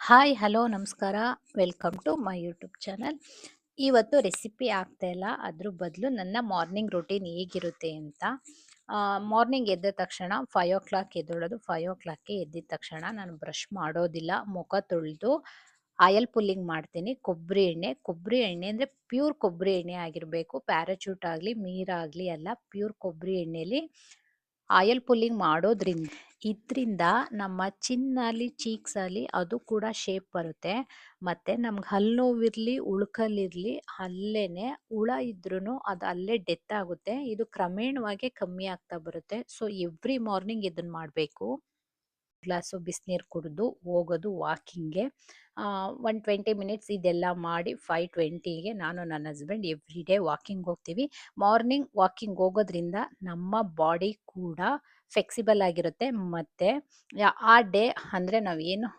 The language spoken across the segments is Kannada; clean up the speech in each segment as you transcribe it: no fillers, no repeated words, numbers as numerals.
ಹಾಯ್ ಹಲೋ ನಮಸ್ಕಾರ. Welcome to my YouTube channel. ಇವತ್ತು ರೆಸಿಪಿ ಆಗ್ತಾ ಇಲ್ಲ, ಅದ್ರ ಬದಲು ನನ್ನ ಮಾರ್ನಿಂಗ್ ರೂಟೀನ್ ಹೇಗಿರುತ್ತೆ ಅಂತ. ಮಾರ್ನಿಂಗ್ ಎದ್ದ ತಕ್ಷಣ 5 o'clock ಎದ್ದೇಳೋದು. 5 o'clockಗೆ ಎದ್ದಿದ ತಕ್ಷಣ ನಾನು ಬ್ರಷ್ ಮಾಡೋದಿಲ್ಲ, ಮುಖ ತೊಳೆದು ಆಯಲ್ ಪುಲ್ಲಿಂಗ್ ಮಾಡ್ತೀನಿ. ಕೊಬ್ಬರಿ ಎಣ್ಣೆ ಅಂದರೆ ಪ್ಯೂರ್ ಕೊಬ್ಬರಿ ಎಣ್ಣೆ ಆಗಿರಬೇಕು. ಪ್ಯಾರಾಚೂಟ್ ಆಗಲಿ ಮೀರಾ ಆಗಲಿ ಎಲ್ಲ ಪ್ಯೂರ್ ಕೊಬ್ಬರಿ ಎಣ್ಣೆಲಿ ಆಯಲ್ ಪುಲ್ಲಿಂಗ್ ಮಾಡೋದ್ರಿಂದ ಇದರಿಂದ ನಮ್ಮ ಚಿನ್ನಲ್ಲಿ ಚೀಕ್ಸಲ್ಲಿ ಅದು ಕೂಡ ಶೇಪ್ ಬರುತ್ತೆ. ಮತ್ತು ನಮ್ಗೆ ಹಲ್ಲು ನೋವಿರಲಿ ಉಳ್ಕಲ್ಲಿರಲಿ ಅಲ್ಲೇನೆ ಹುಳ ಇದ್ರೂ ಅದು ಅಲ್ಲೇ ಡೆತ್ ಆಗುತ್ತೆ. ಇದು ಕ್ರಮೇಣವಾಗಿ ಕಮ್ಮಿ ಆಗ್ತಾ ಬರುತ್ತೆ. ಸೊ ಎವ್ರಿ ಮಾರ್ನಿಂಗ್ ಇದನ್ನು ಮಾಡಬೇಕು. ಗ್ಲಾಸು ಬಿಸಿನೀರು ಕುಡಿದು ಹೋಗೋದು ವಾಕಿಂಗ್ಗೆ. 120 ಮಿನಿಟ್ಸ್ ಇದೆಲ್ಲ ಮಾಡಿ 5:20ಗೆ ನಾನು ನನ್ನ ಹಸ್ಬೆಂಡ್ ಎವ್ರಿ ಡೇ ವಾಕಿಂಗ್ ಹೋಗ್ತೀವಿ. ಮಾರ್ನಿಂಗ್ ವಾಕಿಂಗ್ ಹೋಗೋದ್ರಿಂದ ನಮ್ಮ ಬಾಡಿ ಕೂಡ ಫ್ಲೆಕ್ಸಿಬಲ್ ಆಗಿರುತ್ತೆ. ಮತ್ತು ಆ ಡೇ ಅಂದರೆ ನಾವೇನು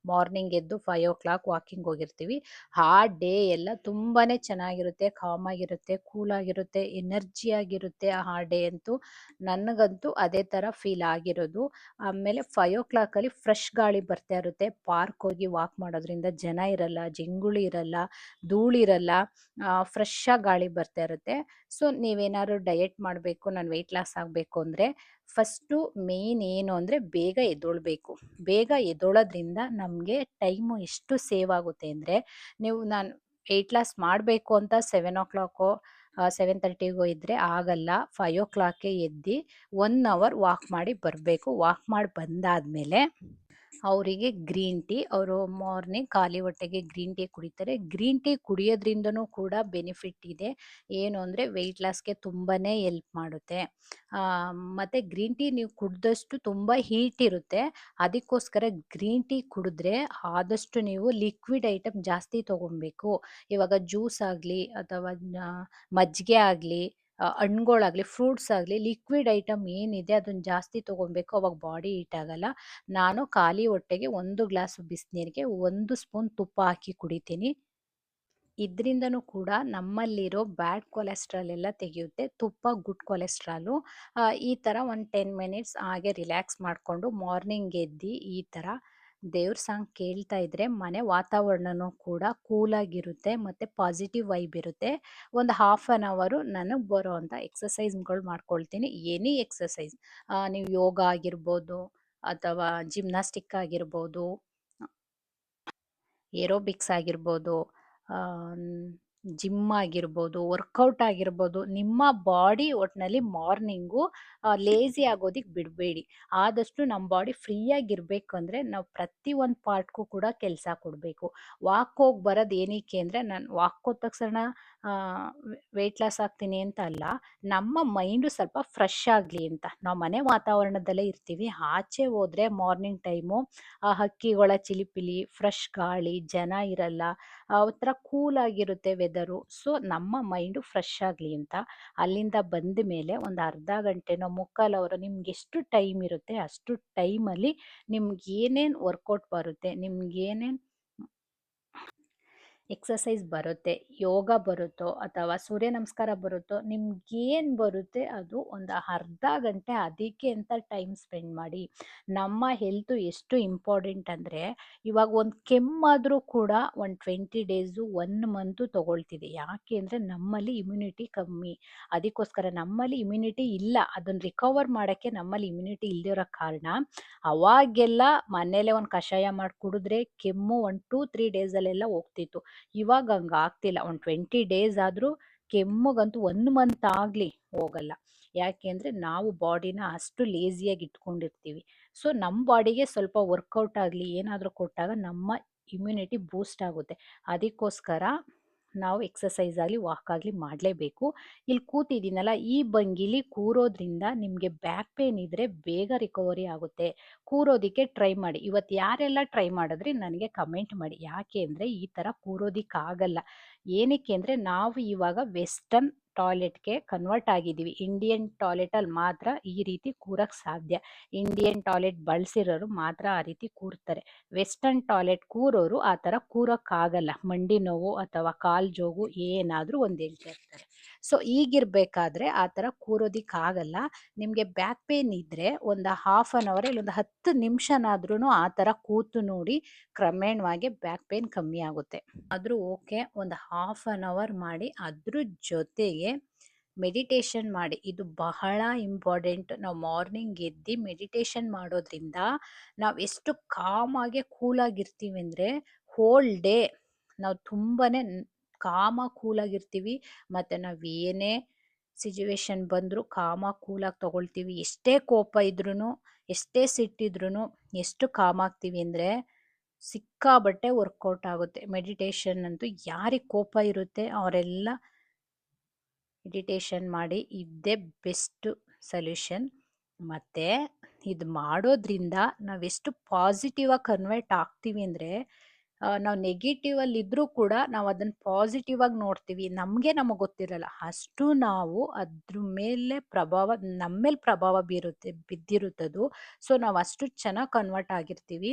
ಮಾರ್ನಿಂಗ್ ಎದ್ದು 5 o'clock ವಾಕಿಂಗ್ ಹೋಗಿರ್ತೀವಿ, ಆ ಡೇ ಎಲ್ಲ ತುಂಬಾ ಚೆನ್ನಾಗಿರುತ್ತೆ, ಕಾಮಾಗಿರುತ್ತೆ, ಕೂಲಾಗಿರುತ್ತೆ, ಎನರ್ಜಿಯಾಗಿರುತ್ತೆ. ಆ ಡೇ ಅಂತೂ ನನಗಂತೂ ಅದೇ ಥರ ಫೀಲ್ ಆಗಿರೋದು. ಆಮೇಲೆ 5 o'clockಲ್ಲಿ ಫ್ರೆಶ್ ಗಾಳಿ ಬರ್ತಾ ಇರುತ್ತೆ. ಪಾರ್ಕ್ ಹೋಗಿ ವಾಕ್ ಮಾಡೋದ್ರಿಂದ ಜನ ಇರಲ್ಲ, ಜಂಗುಳಿ ಇರಲ್ಲ, ಧೂಳಿರಲ್ಲ, ಫ್ರೆಶ್ ಆಗಿ ಗಾಳಿ ಬರ್ತಾ ಇರುತ್ತೆ. ಸೊ ನೀವೇನಾದ್ರು ಡಯಟ್ ಮಾಡಬೇಕು, ನಾನು ವೆಯ್ಟ್ ಲಾಸ್ ಆಗಬೇಕು ಅಂದರೆ ಫಸ್ಟು ಮೇಯ್ನ್ ಏನು ಅಂದರೆ ಬೇಗ ಎದ್ದೊಳ್ಬೇಕು. ಬೇಗ ಎದ್ದೊಳೋದ್ರಿಂದ ನಮಗೆ ಟೈಮು ಎಷ್ಟು ಸೇವ್ ಆಗುತ್ತೆ ಅಂದರೆ, ನಾನು ವೆಯ್ಟ್ ಲಾಸ್ ಮಾಡಬೇಕು ಅಂತ 7 o'clock 7:30ಗೋ ಇದ್ದರೆ ಆಗಲ್ಲ. 5 o'clockಗೆ ಎದ್ದು 1 hour ವಾಕ್ ಮಾಡಿ ಬರಬೇಕು. ವಾಕ್ ಮಾಡಿ ಬಂದಾದಮೇಲೆ ಅವರಿಗೆ ಗ್ರೀನ್ ಟೀ, ಅವರು ಮಾರ್ನಿಂಗ್ ಖಾಲಿ ಹೊಟ್ಟೆಗೆ ಗ್ರೀನ್ ಟೀ ಕುಡಿತಾರೆ. ಗ್ರೀನ್ ಟೀ ಕುಡಿಯೋದ್ರಿಂದನೂ ಕೂಡ ಬೆನಿಫಿಟ್ ಇದೆ. ಏನು ಅಂದರೆ ವೆಯ್ಟ್ ಲಾಸ್ಗೆ ತುಂಬಾ ಎಲ್ಪ್ ಮಾಡುತ್ತೆ. ಮತ್ತು ಗ್ರೀನ್ ಟೀ ನೀವು ಕುಡಿದಷ್ಟು ತುಂಬ ಹೀಟ್ ಇರುತ್ತೆ. ಅದಕ್ಕೋಸ್ಕರ ಗ್ರೀನ್ ಟೀ ಕುಡಿದ್ರೆ ಆದಷ್ಟು ನೀವು ಲಿಕ್ವಿಡ್ ಐಟಮ್ ಜಾಸ್ತಿ ತೊಗೊಬೇಕು. ಇವಾಗ ಜ್ಯೂಸ್ ಆಗಲಿ ಅಥವಾ ಮಜ್ಜಿಗೆ ಆಗಲಿ, ಹಣ್ಗಳಾಗಲಿ, ಫ್ರೂಟ್ಸ್ ಆಗಲಿ, ಲಿಕ್ವಿಡ್ ಐಟಮ್ ಏನಿದೆ ಅದನ್ನು ಜಾಸ್ತಿ ತೊಗೊಬೇಕು. ಅವಾಗ ಬಾಡಿ ಹೀಟ್ ಆಗಲ್ಲ. ನಾನು ಖಾಲಿ ಹೊಟ್ಟೆಗೆ 1 ಗ್ಲಾಸ್ ಬಿಸಿನೀರಿಗೆ 1 ಸ್ಪೂನ್ ತುಪ್ಪ ಹಾಕಿ ಕುಡಿತೀನಿ. ಇದರಿಂದನೂ ಕೂಡ ನಮ್ಮಲ್ಲಿರೋ ಬ್ಯಾಡ್ ಕೊಲೆಸ್ಟ್ರಾಲ್ ಎಲ್ಲ ತೆಗೆಯುತ್ತೆ. ತುಪ್ಪ ಗುಡ್ ಕೊಲೆಸ್ಟ್ರಾಲು. ಈ ಥರ ಒಂದು 10 ಮಿನಿಟ್ಸ್ ಹಾಗೆ ರಿಲ್ಯಾಕ್ಸ್ ಮಾಡಿಕೊಂಡು ಮಾರ್ನಿಂಗ್ ಎದ್ದು ಈ ಥರ ದೇವ್ರ ಸಾಂಗ್ ಕೇಳ್ತಾ ಇದ್ದರೆ ಮನೆ ವಾತಾವರಣನೂ ಕೂಡ ಕೂಲಾಗಿರುತ್ತೆ ಮತ್ತು ಪಾಸಿಟಿವ್ ವೈಬ್ ಇರುತ್ತೆ. ಒಂದು ½ ನನಗೆ ಬರೋ ಅಂಥ ಎಕ್ಸಸೈಸ್ಗಳು ಮಾಡ್ಕೊಳ್ತೀನಿ. ಎನಿ ಎಕ್ಸಸೈಸ್, ನೀವು ಯೋಗ ಆಗಿರ್ಬೋದು ಅಥವಾ ಜಿಮ್ನಾಸ್ಟಿಕ್ ಆಗಿರ್ಬೋದು, ಏರೋಬಿಕ್ಸ್ ಆಗಿರ್ಬೋದು, ಜಿಮ್ ಆಗಿರ್ಬೋದು, ವರ್ಕೌಟ್ ಆಗಿರ್ಬೋದು, ನಿಮ್ಮ ಬಾಡಿ ಒಟ್ಟಿನಲ್ಲಿ ಮಾರ್ನಿಂಗು ಲೇಸಿ ಆಗೋದಕ್ಕೆ ಬಿಡಬೇಡಿ. ಆದಷ್ಟು ನಮ್ಮ ಬಾಡಿ ಫ್ರೀಯಾಗಿರಬೇಕು ಅಂದರೆ ನಾವು ಪ್ರತಿಯೊಂದು ಪಾರ್ಟ್ಗೂ ಕೂಡ ಕೆಲಸ ಕೊಡಬೇಕು. ವಾಕ್ ಹೋಗಿ ಬರೋದು ಏನಕ್ಕೆ ಅಂದರೆ, ನಾನು ವಾಕ್ ಹೋದ ತಕ್ಷಣ ವೆಯ್ಟ್ ಲಾಸ್ ಆಗ್ತೀನಿ ಅಂತ ಅಲ್ಲ, ನಮ್ಮ ಮೈಂಡು ಸ್ವಲ್ಪ ಫ್ರೆಶ್ ಆಗಲಿ ಅಂತ. ನಾವು ಮನೆ ವಾತಾವರಣದಲ್ಲೇ ಇರ್ತೀವಿ. ಆಚೆ ಹೋದರೆ ಮಾರ್ನಿಂಗ್ ಟೈಮು ಹಕ್ಕಿಗಳ ಚಿಲಿಪಿಲಿ, ಫ್ರೆಶ್ ಗಾಳಿ, ಜನ ಇರಲ್ಲ, ಒಂಥರ ಕೂಲಾಗಿರುತ್ತೆ ವೆದರು. ಸೊ ನಮ್ಮ ಮೈಂಡು ಫ್ರೆಶ್ ಆಗಲಿ ಅಂತ ಅಲ್ಲಿಂದ ಬಂದ ಮೇಲೆ ಒಂದು ಅರ್ಧ ಗಂಟೆನೋ ಮುಕ್ಕಾಲು ಅವರು ನಿಮ್ಗೆ ಎಷ್ಟು ಟೈಮ್ ಇರುತ್ತೆ ಅಷ್ಟು ಟೈಮಲ್ಲಿ ನಿಮ್ಗೆ ಏನೇನು ವರ್ಕೌಟ್ ಬರುತ್ತೆ, ನಿಮ್ಗೆ ಏನೇನು ಎಕ್ಸಸೈಸ್ ಬರುತ್ತೆ, ಯೋಗ ಬರುತ್ತೋ ಅಥವಾ ಸೂರ್ಯ ನಮಸ್ಕಾರ ಬರುತ್ತೋ, ನಿಮ್ಗೇನು ಬರುತ್ತೆ ಅದು ಒಂದು ಅರ್ಧ ಗಂಟೆ ಅದಕ್ಕೆ ಅಂತ ಟೈಮ್ ಸ್ಪೆಂಡ್ ಮಾಡಿ. ನಮ್ಮ ಹೆಲ್ತು ಎಷ್ಟು ಇಂಪಾರ್ಟೆಂಟ್ ಅಂದರೆ, ಇವಾಗ ಒಂದು ಕೆಮ್ಮಾದರೂ ಕೂಡ ಒಂದು 20 ಡೇಸು 1 ಮಂತು ತೊಗೊಳ್ತಿದೆ. ಯಾಕೆ ಅಂದರೆ ನಮ್ಮಲ್ಲಿ ಇಮ್ಯುನಿಟಿ ಕಮ್ಮಿ. ಅದಕ್ಕೋಸ್ಕರ ನಮ್ಮಲ್ಲಿ ಇಮ್ಯುನಿಟಿ ಇಲ್ಲ, ಅದನ್ನು ರಿಕವರ್ ಮಾಡೋಕ್ಕೆ ನಮ್ಮಲ್ಲಿ ಇಮ್ಯುನಿಟಿ ಇಲ್ದಿರೋ ಕಾರಣ ಅವಾಗೆಲ್ಲ ಮನೇಲೆ ಒಂದು ಕಷಾಯ ಮಾಡಿ ಕುಡಿದ್ರೆ ಕೆಮ್ಮು 1-2-3 ಡೇಸಲ್ಲೆಲ್ಲ ಹೋಗ್ತಿತ್ತು. ಇವಾಗ ಹಂಗೆ ಆಗ್ತಿಲ್ಲ. ಒಂದು 20 ಡೇಸ್ ಆದರೂ ಕೆಮ್ಮುಗಂತೂ 1 ಮಂತ್ ಆಗಲಿ ಹೋಗಲ್ಲ. ಯಾಕೆ ಅಂದರೆ ನಾವು ಬಾಡಿನ ಅಷ್ಟು ಲೇಸಿಯಾಗಿ ಇಟ್ಕೊಂಡಿರ್ತೀವಿ. ಸೊ ನಮ್ಮ ಬಾಡಿಗೆ ಸ್ವಲ್ಪ ವರ್ಕೌಟ್ ಆಗಲಿ ಏನಾದರೂ ಕೊಟ್ಟಾಗ ನಮ್ಮ ಇಮ್ಯುನಿಟಿ ಬೂಸ್ಟ್ ಆಗುತ್ತೆ. ಅದಕ್ಕೋಸ್ಕರ ನಾವು ಎಕ್ಸಸೈಸ್ ಆಗಲಿ ವಾಕ್ ಆಗಲಿ ಮಾಡಲೇಬೇಕು. ಇಲ್ಲಿ ಕೂತಿದ್ದೀನಲ್ಲ, ಈ ಭಂಗಿಲಿ ಕೂರೋದ್ರಿಂದ ನಿಮಗೆ ಬ್ಯಾಕ್ ಪೇನ್ ಇದ್ದರೆ ಬೇಗ ರಿಕವರಿ ಆಗುತ್ತೆ. ಕೂರೋದಕ್ಕೆ ಟ್ರೈ ಮಾಡಿ. ಇವತ್ತು ಯಾರೆಲ್ಲ ಟ್ರೈ ಮಾಡಿದ್ರಿ ನನಗೆ ಕಮೆಂಟ್ ಮಾಡಿ. ಯಾಕೆ ಅಂದರೆ ಈ ಥರ ಕೂರೋದಕ್ಕಾಗಲ್ಲ. ಏನಕ್ಕೆ ಅಂದರೆ ನಾವು ಇವಾಗ ವೆಸ್ಟರ್ನ್ ಟಾಯ್ಲೆಟ್‌ಗೆ ಕನ್ವರ್ಟ್ ಆಗಿದ್ದೀವಿ. ಇಂಡಿಯನ್ ಟಾಯ್ಲೆಟಲ್ಲಿ ಮಾತ್ರ ಈ ರೀತಿ ಕೂರಕ್ಕೆ ಸಾಧ್ಯ. ಇಂಡಿಯನ್ ಟಾಯ್ಲೆಟ್ ಬಳಸಿರೋರು ಮಾತ್ರ ಆ ರೀತಿ ಕೂರ್ತಾರೆ. ವೆಸ್ಟರ್ನ್ ಟಾಯ್ಲೆಟ್ ಕೂರೋರು ಆ ಥರ ಕೂರಕ್ಕಾಗಲ್ಲ. ಮಂಡಿ ನೋವು ಅಥವಾ ಕಾಲು ಜೋಗು ಏನಾದರೂ ಒಂದು ಹೇಳ್ತಾ ಇರ್ತಾರೆ. ಸೊ ಈಗಿರ್ಬೇಕಾದ್ರೆ ಆ ಥರ ಕೂರೋದಿಕ್ಕಾಗಲ್ಲ. ನಿಮಗೆ ಬ್ಯಾಕ್ ಪೇನ್ ಇದ್ದರೆ ಒಂದು ಹಾಫ್ ಆನ್ ಅವರ್ ಇಲ್ಲ ಒಂದು 10 ನಿಮಿಷನಾದ್ರೂ ಆ ಥರ ಕೂತು ನೋಡಿ, ಕ್ರಮೇಣವಾಗಿ ಬ್ಯಾಕ್ ಪೇನ್ ಕಮ್ಮಿ ಆಗುತ್ತೆ. ಆದರೂ ಓಕೆ, ಒಂದು ಹಾಫ್ ಆನ್ ಅವರ್ ಮಾಡಿ. ಅದ್ರ ಜೊತೆಗೆ ಮೆಡಿಟೇಷನ್ ಮಾಡಿ. ಇದು ಬಹಳ ಇಂಪಾರ್ಟೆಂಟ್. ನಾವು ಮಾರ್ನಿಂಗ್ ಎದ್ದು ಮೆಡಿಟೇಷನ್ ಮಾಡೋದ್ರಿಂದ ನಾವು ಎಷ್ಟು ಕಾಮಾಗಿ ಕೂಲಾಗಿರ್ತೀವಿ ಅಂದರೆ ಹೋಲ್ ಡೇ ನಾವು ತುಂಬಾನೇ ಕಾಮಾಗಿ ಕೂಲಾಗಿರ್ತೀವಿ. ಮತ್ತು ನಾವು ಏನೇ ಸಿಚುವೇಶನ್ ಬಂದರೂ ಕಾಮಾಗಿ ಕೂಲಾಗಿ ತಗೊಳ್ತೀವಿ. ಎಷ್ಟೇ ಕೋಪ ಇದ್ರೂ, ಎಷ್ಟೇ ಸಿಟ್ಟಿದ್ರೂ ಎಷ್ಟು ಕಾಮಾಗ್ತೀವಿ ಅಂದರೆ ಸಿಕ್ಕಾಬಟ್ಟೆ ವರ್ಕೌಟ್ ಆಗುತ್ತೆ. ಮೆಡಿಟೇಷನ್ ಅಂತೂ ಯಾರಿಗೆ ಕೋಪ ಇರುತ್ತೆ ಅವರೆಲ್ಲ ಮೆಡಿಟೇಷನ್ ಮಾಡಿ. ಇದೇ ಬೆಸ್ಟ್ ಸೊಲ್ಯೂಷನ್. ಮತ್ತು ಇದು ಮಾಡೋದ್ರಿಂದ ನಾವೆಷ್ಟು ಪಾಸಿಟಿವ್ ಆಗಿ ಕನ್ವರ್ಟ್ ಆಗ್ತೀವಿ ಅಂದರೆ, ನಾವು ನೆಗೆಟಿವಲ್ಲಿ ಇದ್ರೂ ಕೂಡ ನಾವು ಅದನ್ನು ಪಾಸಿಟಿವ್ ಆಗಿ ನೋಡ್ತೀವಿ. ನಮಗೆ ಗೊತ್ತಿರಲ್ಲ ಅಷ್ಟು ನಾವು ಅದ್ರ ಮೇಲೆ ಪ್ರಭಾವ, ನಮ್ಮ ಮೇಲೆ ಪ್ರಭಾವ ಬಿದ್ದಿರುತ್ತದು. ಸೊ ನಾವು ಅಷ್ಟು ಚೆನ್ನಾಗಿ ಕನ್ವರ್ಟ್ ಆಗಿರ್ತೀವಿ.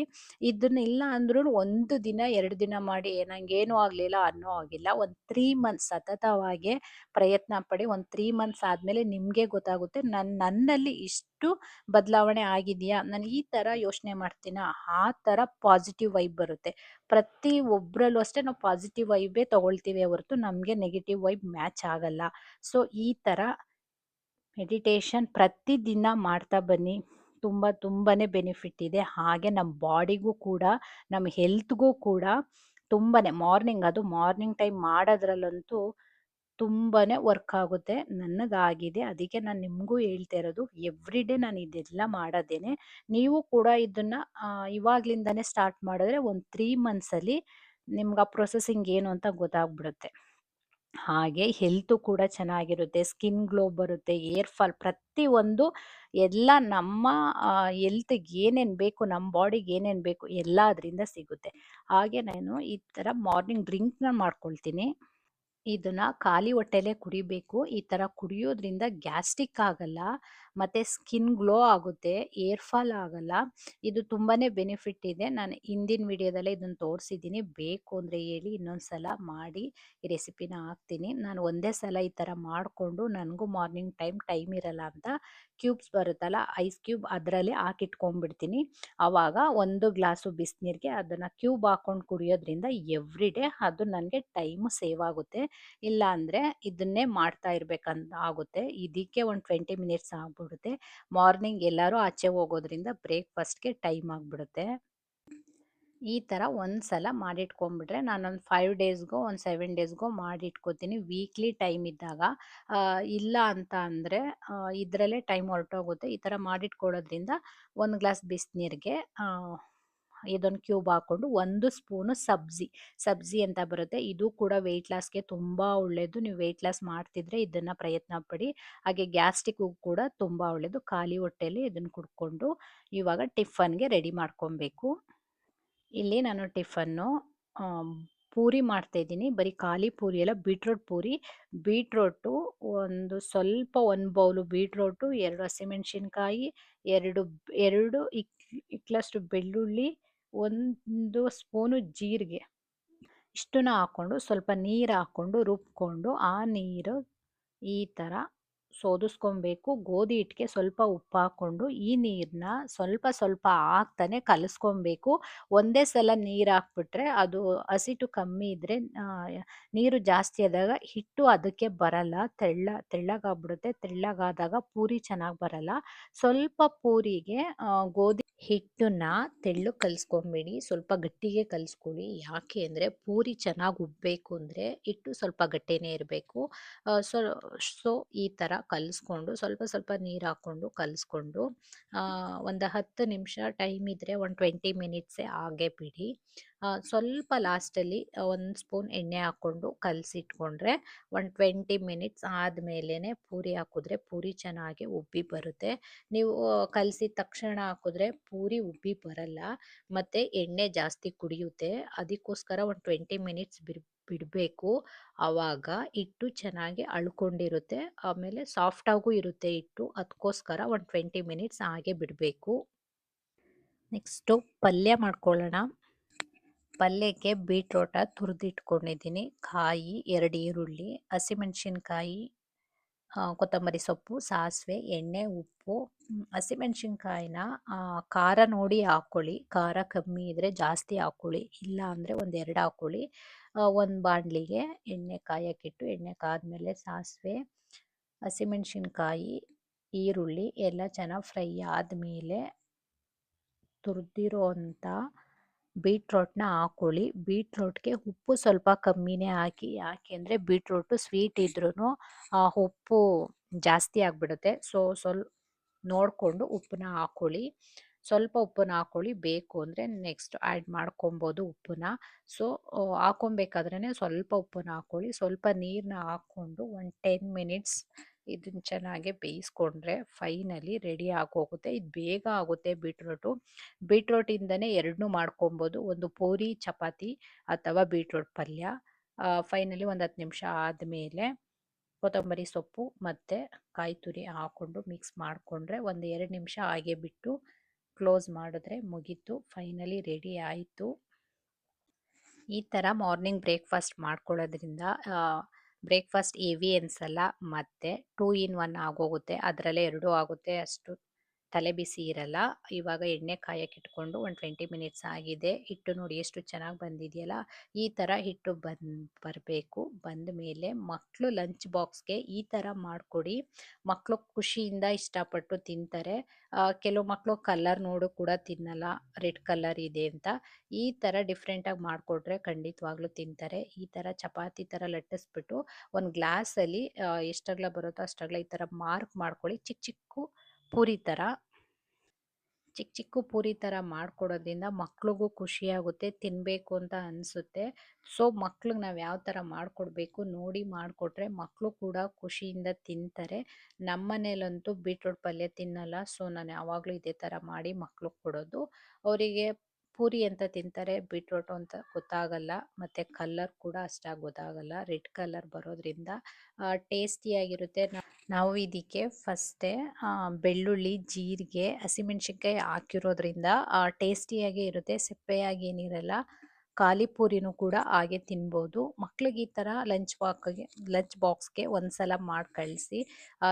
ಇದನ್ನಿಲ್ಲ ಅಂದ್ರೂ 1 ದಿನ 2 ದಿನ ಮಾಡಿ ನಂಗೇನೂ ಆಗಲಿಲ್ಲ ಅನ್ನೋ ಆಗಿಲ್ಲ. ಒಂದು 3 ಮಂತ್ಸ್ ಸತತವಾಗಿ ಪ್ರಯತ್ನ ಪಡಿ. ಒಂದು 3 ಮಂತ್ಸ್ ಆದಮೇಲೆ ನಿಮಗೆ ಗೊತ್ತಾಗುತ್ತೆ, ನನ್ನಲ್ಲಿ ಇಷ್ಟು ಬದಲಾವಣೆ ಆಗಿದೆಯಾ, ನಾನು ಈ ಥರ ಯೋಚನೆ ಮಾಡ್ತೀನ, ಆ ಥರ ಪಾಸಿಟಿವ್ ವೈಬ್ ಬರುತ್ತೆ. ಪ್ರತಿ ಒಬ್ಬರಲ್ಲೂ ಅಷ್ಟೇ ನಾವು ಪಾಸಿಟಿವ್ ವೈಬೇ ತಗೊಳ್ತೀವಿ ಹೊರತು ನಮಗೆ ನೆಗೆಟಿವ್ ವೈಬ್ ಮ್ಯಾಚ್ ಆಗಲ್ಲ. ಸೊ ಈ ಥರ ಮೆಡಿಟೇಷನ್ ಪ್ರತಿದಿನ ಮಾಡ್ತಾ ಬನ್ನಿ. ತುಂಬಾನೇ ಬೆನಿಫಿಟ್ ಇದೆ. ಹಾಗೆ ನಮ್ಮ ಬಾಡಿಗೂ ಕೂಡ, ನಮ್ಮ ಹೆಲ್ತ್ಗೂ ಕೂಡ ತುಂಬಾನೇ, ಮಾರ್ನಿಂಗ್ ಟೈಮ್ ಮಾಡೋದ್ರಲ್ಲಂತೂ ತುಂಬಾನೇ ವರ್ಕ್ ಆಗುತ್ತೆ. ನನಗಾಗಿದೆ, ಅದಕ್ಕೆ ನಾನು ನಿಮಗೂ ಹೇಳ್ತಾ ಇರೋದು. ಎವ್ರಿ ಡೇ ನಾನು ಇದೆಲ್ಲ ಮಾಡೋದೇನೆ. ನೀವು ಕೂಡ ಇದನ್ನ ಇವಾಗ್ಲಿಂದಾನೇ ಸ್ಟಾರ್ಟ್ ಮಾಡಿದ್ರೆ ಒಂದು 3 ಮಂತ್ಸಲ್ಲಿ ನಿಮ್ಗೆ ಆ ಪ್ರೊಸೆಸಿಂಗ್ ಏನು ಅಂತ ಗೊತ್ತಾಗ್ಬಿಡುತ್ತೆ. ಹಾಗೆ ಹೆಲ್ತು ಕೂಡ ಚೆನ್ನಾಗಿರುತ್ತೆ, ಸ್ಕಿನ್ ಗ್ಲೋ ಬರುತ್ತೆ, ಏರ್ ಫಾಲ್ ಪ್ರತಿಯೊಂದು ಎಲ್ಲ ನಮ್ಮ ಹೆಲ್ತ್ಗೆ ಏನೇನು ಬೇಕು, ನಮ್ಮ ಬಾಡಿಗೆ ಏನೇನು ಬೇಕು ಎಲ್ಲ ಅದರಿಂದ ಸಿಗುತ್ತೆ. ಹಾಗೆ ನಾನು ಈ ಥರ ಮಾರ್ನಿಂಗ್ ಡ್ರಿಂಕ್ನ ಮಾಡ್ಕೊಳ್ತೀನಿ. ಇದನ್ನ ಖಾಲಿ ಹೊಟ್ಟೆಲೆ ಕುಡಿಬೇಕು. ಈ ಥರ ಕುಡಿಯೋದ್ರಿಂದ ಗ್ಯಾಸ್ಟ್ರಿಕ್ ಆಗಲ್ಲ, ಮತ್ತು ಸ್ಕಿನ್ ಗ್ಲೋ ಆಗುತ್ತೆ, ಏರ್ ಫಾಲ್ ಆಗಲ್ಲ. ಇದು ತುಂಬಾನೇ ಬೆನಿಫಿಟ್ ಇದೆ. ನಾನು ಹಿಂದಿನ ವಿಡಿಯೋದಲ್ಲೇ ಇದನ್ನು ತೋರಿಸಿದ್ದೀನಿ. ಬೇಕು ಅಂದರೆ ಹೇಳಿ ಇನ್ನೊಂದು ಸಲ ಮಾಡಿ ಈ ರೆಸಿಪಿನ ಹಾಕ್ತೀನಿ. ನಾನು ಒಂದೇ ಸಲ ಈ ಥರ ಮಾಡಿಕೊಂಡು, ನನಗೂ ಮಾರ್ನಿಂಗ್ ಟೈಮ್ ಇರಲ್ಲ ಅಂತ ಕ್ಯೂಬ್ಸ್ ಬರುತ್ತಲ್ಲ, ಐಸ್ ಕ್ಯೂಬ್ ಅದರಲ್ಲಿ ಹಾಕಿಟ್ಕೊಂಡ್ಬಿಡ್ತೀನಿ. ಆವಾಗ 1 ಗ್ಲಾಸು ಬಿಸಿನೀರಿಗೆ ಅದನ್ನು ಕ್ಯೂಬ್ ಹಾಕ್ಕೊಂಡು ಕುಡಿಯೋದ್ರಿಂದ ಎವ್ರಿ ಡೇ ಅದು ನನಗೆ ಟೈಮು ಸೇವ್ ಆಗುತ್ತೆ. ಇಲ್ಲ ಅಂದರೆ ಇದನ್ನೇ ಮಾಡ್ತಾ ಇರ್ಬೇಕಂತ ಆಗುತ್ತೆ. ಇದಕ್ಕೆ ಒಂದು 20 ಮಿನಿಟ್ಸ್ ಆಗ್ಬಿಡುತ್ತೆ. ಮಾರ್ನಿಂಗ್ ಎಲ್ಲರೂ ಆಚೆ ಹೋಗೋದ್ರಿಂದ ಬ್ರೇಕ್ಫಾಸ್ಟ್ಗೆ ಟೈಮ್ ಆಗಿಬಿಡುತ್ತೆ. ಈ ಥರ ಒಂದು ಸಲ ಮಾಡಿಟ್ಕೊಂಡ್ಬಿಟ್ರೆ ನಾನೊಂದು 5 ಡೇಸ್ಗೋ ಒಂದು 7 ಡೇಸ್ಗೋ ಮಾಡಿಟ್ಕೋತೀನಿ, ವೀಕ್ಲಿ ಟೈಮ್ ಇದ್ದಾಗ. ಇಲ್ಲ ಅಂತ ಅಂದರೆ ಇದರಲ್ಲೇ ಟೈಮ್ ಹೊರಟೋಗುತ್ತೆ. ಈ ಥರ ಮಾಡಿಟ್ಕೊಳ್ಳೋದ್ರಿಂದ 1 ಗ್ಲಾಸ್ ಬಿಸಿನೀರಿಗೆ ಇದೊಂದು ಕ್ಯೂಬ್ ಹಾಕ್ಕೊಂಡು 1 ಸ್ಪೂನು ಸಬ್ಜಿ ಅಂತ ಬರುತ್ತೆ. ಇದು ಕೂಡ ವೆಯ್ಟ್ ಲಾಸ್ಗೆ ತುಂಬ ಒಳ್ಳೆಯದು. ನೀವು ವೆಯ್ಟ್ ಲಾಸ್ ಮಾಡ್ತಿದ್ರೆ ಇದನ್ನು ಪ್ರಯತ್ನ ಪಡಿ. ಹಾಗೆ ಗ್ಯಾಸ್ಟ್ರಿಕ್ಗೂ ಕೂಡ ತುಂಬ ಒಳ್ಳೆಯದು. ಖಾಲಿ ಹೊಟ್ಟೆಯಲ್ಲಿ ಇದನ್ನು ಕುಡ್ಕೊಂಡು ಇವಾಗ ಟಿಫನ್ಗೆ ರೆಡಿ ಮಾಡ್ಕೊಬೇಕು. ಇಲ್ಲಿ ನಾನು ಟಿಫನ್ನು ಪೂರಿ ಮಾಡ್ತಾಯಿದ್ದೀನಿ. ಬರೀ ಖಾಲಿ ಪೂರಿ ಅಲ್ಲ, ಬೀಟ್ರೋಟ್ ಪೂರಿ. ಬೀಟ್ರೋಟು ಸ್ವಲ್ಪ 1 ಬೌಲು ಬೀಟ್ರೋಟು, 2 ಹಸಿಮೆಣಸಿನ್ಕಾಯಿ, 2 ಇಕ್ಲಷ್ಟು ಬೆಳ್ಳುಳ್ಳಿ, 1 ಸ್ಪೂನು ಜೀರಿಗೆ, ಇಷ್ಟನ್ನ ಹಾಕ್ಕೊಂಡು ಸ್ವಲ್ಪ ನೀರು ಹಾಕ್ಕೊಂಡು ರುಬ್ಕೊಂಡು, ಆ ನೀರು ಈ ಥರ ಸೋದಿಸ್ಕೊಬೇಕು. ಗೋಧಿ ಹಿಟ್ಟಿಗೆ ಸ್ವಲ್ಪ ಉಪ್ಪು ಹಾಕ್ಕೊಂಡು ಈ ನೀರನ್ನ ಸ್ವಲ್ಪ ಹಾಕ್ತಾನೆ ಕಲಿಸ್ಕೊಬೇಕು. ಒಂದೇ ಸಲ ನೀರು ಹಾಕ್ಬಿಟ್ರೆ ಅದು ಹಸಿಟ್ಟು ಕಮ್ಮಿ ಇದ್ದರೆ, ನೀರು ಜಾಸ್ತಿ ಆದಾಗ ಹಿಟ್ಟು ಅದಕ್ಕೆ ಬರಲ್ಲ, ತೆಳ್ಳಗಾಗ್ಬಿಡುತ್ತೆ. ತೆಳ್ಳಗಾದಾಗ ಪೂರಿ ಚೆನ್ನಾಗಿ ಬರಲ್ಲ. ಸ್ವಲ್ಪ ಪೂರಿಗೆ ಗೋಧಿ ಹಿಟ್ಟನ್ನ ತೆಳ್ಳಗೆ ಕಲಿಸ್ಕೊಂಬೇಡಿ, ಸ್ವಲ್ಪ ಗಟ್ಟಿಗೆ ಕಲಿಸ್ಕೊಳ್ಳಿ. ಯಾಕೆ ಅಂದರೆ ಪೂರಿ ಚೆನ್ನಾಗಿ ಉಬ್ಬಬೇಕು ಅಂದರೆ ಹಿಟ್ಟು ಸ್ವಲ್ಪ ಗಟ್ಟಿನೇ ಇರಬೇಕು. ಸೊ ಈ ಥರ ಕಲಿಸ್ಕೊಂಡು ಸ್ವಲ್ಪ ನೀರು ಹಾಕ್ಕೊಂಡು ಕಲಿಸ್ಕೊಂಡು ಒಂದು 10 ನಿಮಿಷ ಟೈಮ್ ಇದ್ದರೆ ಒಂದು 20 ಮಿನಿಟ್ಸೇ ಹಾಗೆ ಬಿಡಿ. ಸ್ವಲ್ಪ ಲಾಸ್ಟಲ್ಲಿ 1 ಸ್ಪೂನ್ ಎಣ್ಣೆ ಹಾಕ್ಕೊಂಡು ಕಲಸಿಟ್ಕೊಂಡ್ರೆ ಒಂದು 20 ಮಿನಿಟ್ಸ್ ಆದಮೇಲೆ ಪೂರಿ ಹಾಕಿದ್ರೆ ಪೂರಿ ಚೆನ್ನಾಗಿ ಉಬ್ಬಿ ಬರುತ್ತೆ. ನೀವು ಕಲಸಿದ ತಕ್ಷಣ ಹಾಕಿದ್ರೆ ಪೂರಿ ಉಬ್ಬಿ ಬರಲ್ಲ, ಮತ್ತು ಎಣ್ಣೆ ಜಾಸ್ತಿ ಕುಡಿಯುತ್ತೆ. ಅದಕ್ಕೋಸ್ಕರ ಒಂದು 20 ಮಿನಿಟ್ಸ್ ಬಿಡಬೇಕು. ಆವಾಗ ಹಿಟ್ಟು ಚೆನ್ನಾಗಿ ಅಳ್ಕೊಂಡಿರುತ್ತೆ. ಆಮೇಲೆ ಸಾಫ್ಟಾಗೂ ಇರುತ್ತೆ ಹಿಟ್ಟು. ಅದಕ್ಕೋಸ್ಕರ ಒಂದು 20 ಮಿನಿಟ್ಸ್ ಹಾಗೆ ಬಿಡಬೇಕು. ನೆಕ್ಸ್ಟು ಪಲ್ಯ ಮಾಡ್ಕೊಳ್ಳೋಣ. ಪಲ್ಯಕ್ಕೆ ಬೀಟ್ರೋಟ ತುರಿದಿಟ್ಕೊಂಡಿದ್ದೀನಿ, ಕಾಯಿ, 2 ಈರುಳ್ಳಿ, ಹಸಿಮೆಣಸಿನ್ಕಾಯಿ, ಕೊತ್ತಂಬರಿ ಸೊಪ್ಪು, ಸಾಸಿವೆ, ಎಣ್ಣೆ, ಉಪ್ಪು. ಹಸಿಮೆಣಸಿನ್ಕಾಯಿನ ಖಾರ ನೋಡಿ ಹಾಕ್ಕೊಳ್ಳಿ. ಖಾರ ಕಮ್ಮಿ ಇದ್ದರೆ ಜಾಸ್ತಿ ಹಾಕ್ಕೊಳ್ಳಿ, ಇಲ್ಲ ಅಂದರೆ ಒಂದು 2 ಹಾಕ್ಕೊಳ್ಳಿ. ಒಂದು ಬಾಣಲಿಗೆ ಎಣ್ಣೆ ಕಾಯಕ್ಕಿಟ್ಟು, ಎಣ್ಣೆ ಕಾದ್ಮೇಲೆ ಸಾಸಿವೆ, ಹಸಿಮೆಣಸಿನ್ಕಾಯಿ, ಈರುಳ್ಳಿ ಎಲ್ಲ ಚೆನ್ನಾಗಿ ಫ್ರೈ ಆದಮೇಲೆ ತುರಿದಿರೋ ಅಂಥ ಬೀಟ್ರೋಟ್ನ ಹಾಕ್ಕೊಳ್ಳಿ. ಬೀಟ್ರೋಟ್ಗೆ ಉಪ್ಪು ಸ್ವಲ್ಪ ಕಮ್ಮಿನೇ ಹಾಕಿ, ಯಾಕೆಂದರೆ ಬೀಟ್ರೋಟು ಸ್ವೀಟ್ ಇದ್ರೂ ಉಪ್ಪು ಜಾಸ್ತಿ ಆಗಿಬಿಡುತ್ತೆ. ನೋಡಿಕೊಂಡು ಉಪ್ಪನ್ನ ಹಾಕ್ಕೊಳ್ಳಿ. ಸ್ವಲ್ಪ ಉಪ್ಪನ್ನ ಹಾಕ್ಕೊಳ್ಳಿ, ಬೇಕು ಅಂದರೆ ನೆಕ್ಸ್ಟ್ ಆ್ಯಡ್ ಮಾಡ್ಕೊಬೋದು ಉಪ್ಪನ್ನ. ಹಾಕ್ಕೊಬೇಕಾದ್ರೇ ಸ್ವಲ್ಪ ಉಪ್ಪನ್ನ ಹಾಕ್ಕೊಳ್ಳಿ. ಸ್ವಲ್ಪ ನೀರನ್ನ ಹಾಕ್ಕೊಂಡು ಒಂದು 10 ಮಿನಿಟ್ಸ್ ಇದನ್ನು ಚೆನ್ನಾಗಿ ಬೇಯಿಸ್ಕೊಂಡ್ರೆ ಫೈನಲಿ ರೆಡಿ ಆಗೋಗುತ್ತೆ. ಇದು ಬೇಗ ಆಗುತ್ತೆ ಬೀಟ್ರೋಟಿಂದನೇ ಎರಡನ್ನೂ ಮಾಡ್ಕೊಬೋದು, ಒಂದು ಪೂರಿ, ಚಪಾತಿ ಅಥವಾ ಬೀಟ್ರೋಟ್ ಪಲ್ಯ. ಫೈನಲಿ ಒಂದು 10 ನಿಮಿಷ ಆದಮೇಲೆ ಕೊತ್ತಂಬರಿ ಸೊಪ್ಪು ಮತ್ತು ಕಾಯಿ ತುರಿ ಹಾಕ್ಕೊಂಡು ಮಿಕ್ಸ್ ಮಾಡಿಕೊಂಡ್ರೆ ಒಂದು 2 ನಿಮಿಷ ಹಾಗೆ ಬಿಟ್ಟು ಕ್ಲೋಸ್ ಮಾಡಿದ್ರೆ ಮುಗೀತು. ಫೈನಲಿ ರೆಡಿ ಆಯಿತು. ಈ ಥರ ಮಾರ್ನಿಂಗ್ ಬ್ರೇಕ್ಫಾಸ್ಟ್ ಮಾಡ್ಕೊಳ್ಳೋದ್ರಿಂದ ಬ್ರೇಕ್ಫಾಸ್ಟ್ ಹೆವಿ ಅನಿಸಲ್ಲ, ಮತ್ತು 2 ಇನ್ 1 ಆಗೋಗುತ್ತೆ. ಅದರಲ್ಲೇ 2 ಆಗುತ್ತೆ, ಅಷ್ಟು ತಲೆ ಬಿಸಿ ಇರಲ್ಲ. ಇವಾಗ ಎಣ್ಣೆ ಕಾಯಕ್ಕೆ ಇಟ್ಕೊಂಡು ಒಂದು 20 ಮಿನಿಟ್ಸ್ ಆಗಿದೆ. ಹಿಟ್ಟು ನೋಡಿ ಎಷ್ಟು ಚೆನ್ನಾಗಿ ಬಂದಿದೆಯಲ್ಲ. ಈ ಥರ ಹಿಟ್ಟು ಬರಬೇಕು. ಬಂದ ಮೇಲೆ ಮಕ್ಕಳು ಲಂಚ್ ಬಾಕ್ಸ್ಗೆ ಈ ಥರ ಮಾಡಿಕೊಡಿ. ಮಕ್ಕಳು ಖುಷಿಯಿಂದ ಇಷ್ಟಪಟ್ಟು ತಿಂತಾರೆ. ಕೆಲವು ಮಕ್ಕಳು ಕಲರ್ ನೋಡು ಕೂಡ ತಿನ್ನಲ್ಲ, ರೆಡ್ ಕಲರ್ ಇದೆ ಅಂತ. ಈ ಥರ ಡಿಫ್ರೆಂಟಾಗಿ ಮಾಡಿಕೊಟ್ರೆ ಖಂಡಿತವಾಗ್ಲೂ ತಿಂತಾರೆ. ಈ ಥರ ಚಪಾತಿ ಥರ ಲಟ್ಟಿಸ್ಬಿಟ್ಟು ಒಂದು ಗ್ಲಾಸಲ್ಲಿ ಎಷ್ಟಗಲ ಬರುತ್ತೋ ಅಷ್ಟಗಲ ಈ ಥರ ಮಾರ್ಕ್ ಮಾಡ್ಕೊಳ್ಳಿ. ಚಿಕ್ಕ ಚಿಕ್ಕ ಪೂರಿ ಥರ ಪೂರಿ ಥರ ಮಾಡಿಕೊಡೋದ್ರಿಂದ ಮಕ್ಳಿಗೂ ಖುಷಿಯಾಗುತ್ತೆ, ತಿನ್ನಬೇಕು ಅಂತ ಅನಿಸುತ್ತೆ. ಮಕ್ಳಿಗೆ ನಾವು ಯಾವ ಥರ ಮಾಡಿಕೊಡ್ಬೇಕು ನೋಡಿ ಮಾಡಿಕೊಟ್ರೆ ಮಕ್ಕಳು ಕೂಡ ಖುಷಿಯಿಂದ ತಿಂತಾರೆ. ನಮ್ಮ ಮನೇಲಂತೂ ಬೀಟ್ರೋಟ್ ಪಲ್ಯ ತಿನ್ನಲ್ಲ, ನಾನು ಯಾವಾಗಲೂ ಇದೇ ಥರ ಮಾಡಿ ಮಕ್ಳಿಗೆ ಕೊಡೋದು. ಅವರಿಗೆ ಪೂರಿ ಅಂತ ತಿಂತಾರೆ, ಬೀಟ್ರೋಟು ಅಂತ ಗೊತ್ತಾಗಲ್ಲ, ಮತ್ತು ಕಲರ್ ಕೂಡ ಅಷ್ಟಾಗಿ ಗೊತ್ತಾಗಲ್ಲ. ರೆಡ್ ಕಲರ್ ಬರೋದ್ರಿಂದ ಟೇಸ್ಟಿಯಾಗಿರುತ್ತೆ. ನಾವು ಇದಕ್ಕೆ ಫಸ್ಟೇ ಬೆಳ್ಳುಳ್ಳಿ, ಜೀರಿಗೆ, ಹಸಿಮೆಣ್ಸಿನ್ಕಾಯಿ ಹಾಕಿರೋದ್ರಿಂದ ಟೇಸ್ಟಿಯಾಗೇ ಇರುತ್ತೆ, ಸಿಪ್ಪೆಯಾಗಿ ಏನಿರಲ್ಲ. ಖಾಲಿ ಪೂರಿನೂ ಕೂಡ ಹಾಗೆ ತಿನ್ಬೋದು. ಮಕ್ಳಿಗೆ ಈ ಥರ ಲಂಚ್ ಬಾಕ್ಸ್ಗೆ ಒಂದ್ಸಲ ಮಾಡಿ ಕಳಿಸಿ,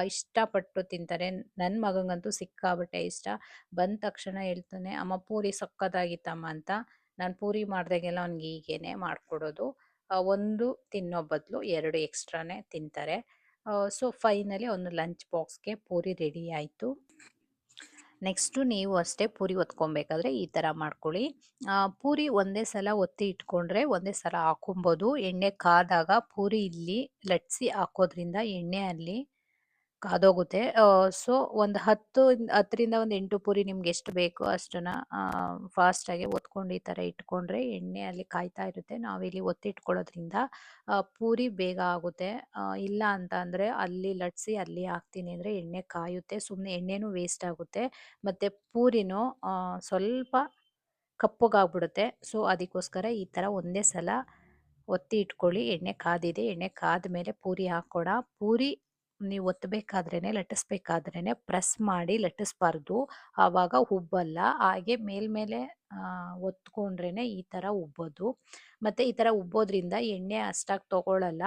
ಇಷ್ಟಪಟ್ಟು ತಿಂತಾರೆ. ನನ್ನ ಮಗಂಗಂತೂ ಸಿಕ್ಕಾಬಟ್ಟೆ ಇಷ್ಟ. ಬಂದ ತಕ್ಷಣ ಹೇಳ್ತಾನೆ, ಅಮ್ಮ ಪೂರಿ ಸಕ್ಕತ್ತಾಗಿತ್ತಮ್ಮ ಅಂತ. ನಾನು ಪೂರಿ ಮಾಡಿದಾಗೆಲ್ಲ ಅವ್ನಿಗೆ ಹೀಗೇನೆ ಮಾಡಿಕೊಡೋದು. ಒಂದು ತಿನ್ನೋ ಬದಲು 2 ಎಕ್ಸ್ಟ್ರಾನೇ ತಿಂತಾರೆ. ಫೈನಲಿ ಒಂದು ಲಂಚ್ ಬಾಕ್ಸ್ಗೆ ಪೂರಿ ರೆಡಿ ಆಯಿತು. ನೆಕ್ಸ್ಟು ನೀವು ಅಷ್ಟೇ ಪೂರಿ ಒತ್ಕೊಬೇಕಾದ್ರೆ ಈ ಥರ ಮಾಡ್ಕೊಳ್ಳಿ. ಪೂರಿ ಒಂದೇ ಸಲ ಒತ್ತಿ ಇಟ್ಕೊಂಡ್ರೆ ಒಂದೇ ಸಲ ಹಾಕೊಬೋದು. ಎಣ್ಣೆ ಕಾದಾಗ ಪೂರಿ ಇಲ್ಲಿ ಲಟ್ಸಿ ಹಾಕೋದ್ರಿಂದ ಎಣ್ಣೆ ಅಲ್ಲಿ ಕಾದೋಗುತ್ತೆ. ಒಂದು 10ರಿಂದ ಒಂದು 8 ಪೂರಿ ನಿಮ್ಗೆ ಎಷ್ಟು ಬೇಕೋ ಅಷ್ಟನ್ನ ಫಾಸ್ಟಾಗಿ ಒತ್ಕೊಂಡು ಈ ಥರ ಇಟ್ಕೊಂಡ್ರೆ ಎಣ್ಣೆ ಅಲ್ಲಿ ಕಾಯ್ತಾ ಇರುತ್ತೆ. ನಾವಿಲ್ಲಿ ಒತ್ತಿಟ್ಕೊಳ್ಳೋದ್ರಿಂದ ಪೂರಿ ಬೇಗ ಆಗುತ್ತೆ. ಇಲ್ಲ ಅಂತ ಅಂದರೆ ಅಲ್ಲಿ ಲಟ್ಸಿ ಅಲ್ಲಿ ಹಾಕ್ತೀನಿ ಅಂದರೆ ಎಣ್ಣೆ ಕಾಯುತ್ತೆ, ಸುಮ್ಮನೆ ಎಣ್ಣೆನೂ ವೇಸ್ಟ್ ಆಗುತ್ತೆ, ಮತ್ತು ಪೂರಿನೂ ಸ್ವಲ್ಪ ಕಪ್ಪಗಾಗ್ಬಿಡುತ್ತೆ. ಅದಕ್ಕೋಸ್ಕರ ಈ ಥರ ಒಂದೇ ಸಲ ಒತ್ತಿ ಇಟ್ಕೊಳ್ಳಿ. ಎಣ್ಣೆ ಕಾದಿದೆ, ಎಣ್ಣೆ ಕಾದ ಮೇಲೆ ಪೂರಿ ಹಾಕೋಣ. ಪೂರಿ ನೀವು ಒತ್ತಬೇಕಾದ್ರೇ ಲಟ್ಟಿಸ್ಬೇಕಾದ್ರೇ ಪ್ರೆಸ್ ಮಾಡಿ ಲಟ್ಟಿಸ್ಬಾರ್ದು, ಆವಾಗ ಉಬ್ಬಲ್ಲ. ಹಾಗೆ ಮೇಲ್ಮೇಲೆ ಒತ್ಕೊಂಡ್ರೇ ಈ ಥರ ಉಬ್ಬೋದು. ಮತ್ತು ಈ ಥರ ಉಬ್ಬೋದ್ರಿಂದ ಎಣ್ಣೆ ಅಷ್ಟಾಗಿ ತೊಗೊಳ್ಳಲ್ಲ.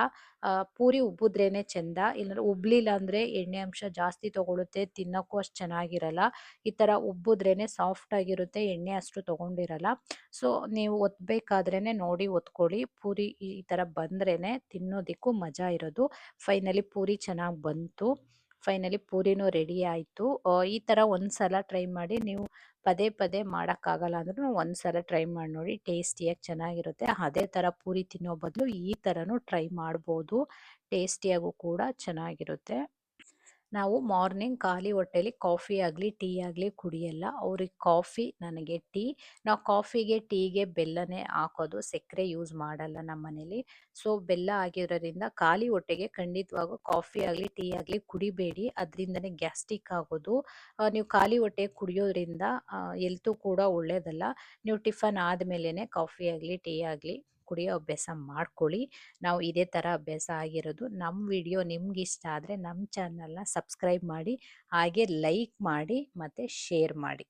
ಪೂರಿ ಉಬ್ಬಿದ್ರೇ ಚೆಂದ, ಇಲ್ಲಾಂದ್ರೆ ಉಬ್ಬಲಿಲ್ಲ ಅಂದರೆ ಎಣ್ಣೆ ಅಂಶ ಜಾಸ್ತಿ ತೊಗೊಳುತ್ತೆ, ತಿನ್ನೋಕ್ಕೂ ಅಷ್ಟು ಚೆನ್ನಾಗಿರಲ್ಲ. ಈ ಥರ ಉಬ್ಬಿದ್ರೇ ಸಾಫ್ಟಾಗಿರುತ್ತೆ, ಎಣ್ಣೆ ಅಷ್ಟು ತೊಗೊಂಡಿರಲ್ಲ. ನೀವು ಒತ್ತಬೇಕಾದ್ರೇ ನೋಡಿ ಒತ್ಕೊಳ್ಳಿ. ಪೂರಿ ಈ ಥರ ಬಂದ್ರೇ ತಿನ್ನೋದಕ್ಕೂ ಮಜಾ ಇರೋದು. ಫೈನಲಿ ಪೂರಿ ಚೆನ್ನಾಗಿ ಬಂತು. ಫೈನಲಿ ಪೂರಿನೂ ರೆಡಿ ಆಯಿತು. ಈ ಥರ ಒಂದು ಸಲ ಟ್ರೈ ಮಾಡಿ. ನೀವು ಪದೇ ಪದೇ ಮಾಡೋಕ್ಕಾಗಲ್ಲ ಅಂದ್ರೂ ಒಂದು ಸಲ ಟ್ರೈ ಮಾಡಿ ನೋಡಿ, ಟೇಸ್ಟಿಯಾಗಿ ಚೆನ್ನಾಗಿರುತ್ತೆ. ಅದೇ ಥರ ಪೂರಿ ತಿನ್ನೋ ಬದಲು ಈ ಥರನೂ ಟ್ರೈ ಮಾಡ್ಬೋದು, ಟೇಸ್ಟಿಯಾಗೂ ಕೂಡ ಚೆನ್ನಾಗಿರುತ್ತೆ. ನಾವು ಮಾರ್ನಿಂಗ್ ಖಾಲಿ ಹೊಟ್ಟೆಲಿ ಕಾಫಿ ಆಗಲಿ ಟೀ ಆಗಲಿ ಕುಡಿಯಲ್ಲ. ಅವ್ರಿಗೆ ಕಾಫಿ, ನನಗೆ ಟೀ. ನಾವು ಕಾಫಿಗೆ ಟೀಗೆ ಬೆಲ್ಲನೇ ಹಾಕೋದು, ಸಕ್ಕರೆ ಯೂಸ್ ಮಾಡಲ್ಲ ನಮ್ಮ ಮನೇಲಿ. ಬೆಲ್ಲ ಆಗಿರೋದ್ರಿಂದ ಖಾಲಿ ಹೊಟ್ಟೆಗೆ ಖಂಡಿತವಾಗೂ ಕಾಫಿ ಆಗಲಿ ಟೀ ಆಗಲಿ ಕುಡಿಬೇಡಿ, ಅದರಿಂದನೇ ಗ್ಯಾಸ್ಟ್ರಿಕ್ ಆಗೋದು. ನೀವು ಖಾಲಿ ಹೊಟ್ಟೆಗೆ ಕುಡಿಯೋದ್ರಿಂದ ಎಲ್ತು ಕೂಡ ಒಳ್ಳೆಯದಲ್ಲ. ನೀವು ಟಿಫನ್ ಆದಮೇಲೆ ಕಾಫಿ ಆಗಲಿ ಟೀ ಆಗಲಿ ಕುಡಿಯೋ ಅಭ್ಯಾಸ ಮಾಡ್ಕೊಳ್ಳಿ. ನಾವು ಇದೇ ಥರ ಅಭ್ಯಾಸ ಆಗಿರೋದು. ನಮ್ಮ ವಿಡಿಯೋ ನಿಮ್ಗೆ ಇಷ್ಟ ಆದರೆ ನಮ್ಮ ಚಾನಲ್ನ ಸಬ್ಸ್ಕ್ರೈಬ್ ಮಾಡಿ, ಹಾಗೆ ಲೈಕ್ ಮಾಡಿ ಮತ್ತು ಶೇರ್ ಮಾಡಿ.